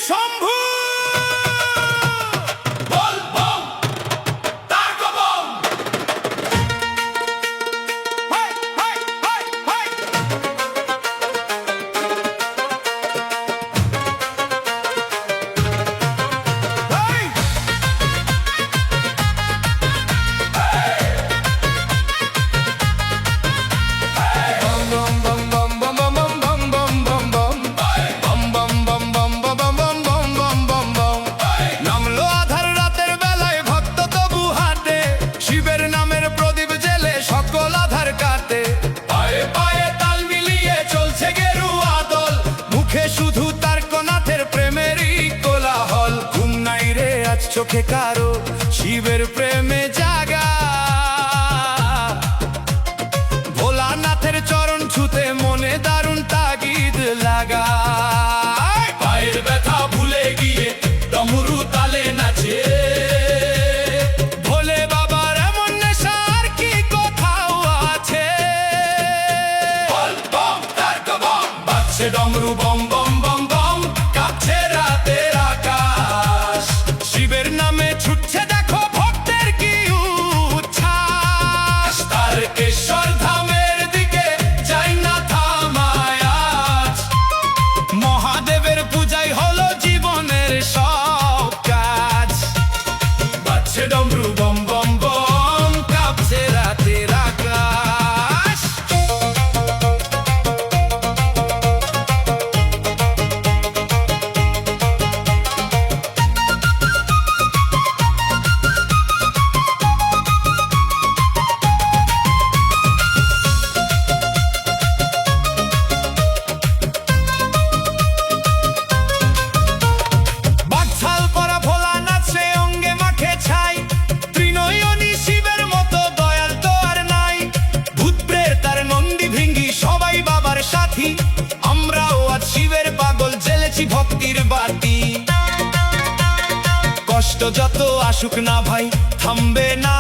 শম্ভু বল বম তার কবম হাই হাই হাই হাই হাই নামলো আধার রাতের বেলায় ভক্ত তবু হাঁটে শিবের নামের প্রদীপ জেলে সকল আধার কাটে পায়ে পায়ে তাল মিলিয়ে চলছে গেরুয়া দল মুখে শুধু তার কনাথের প্রেমেরই কোলাহল ঘুম নাই রে আজ চোখে কারো শিবের প্রেমে জাগা ভোলানাথের চরণ ছুতে মনে দারুণ তাগিদ লাগা পায়ের ব্যথা ভুলে গিয়ে ডমরু তালে নাচে ভোলে বাবার এমন নেশা আর কি কোথাও আছে বল বম তার কবম বাজছে ডমরু বম বম বম বম কাঁপছে রাতের আকাশ শিবের নামে ছুটছে দেখো ভক্তের কি উচ্ছ্বাস তার কেশর ধামের দিকে যাই না থামায় আজ মহাদেবের পূজাই হলো জীবনের সব কাজ বাজছে ডমরু বম বম বম কাঁপছে রাতের আকাশ বাকছাল পরা ভোলা নাচে অঙ্গে মাখে ছাই ত্রিনয়নী শিবের মতো দয়াল তো আর নাই ভূত প্রেত তার নন্দী ভৃঙ্গি সবাই বাবার সাথী আমরাও আজ শিবের পাগল জ্বেলেছি ভক্তির বাতি কষ্ট যত আসুক না ভাই থামবে না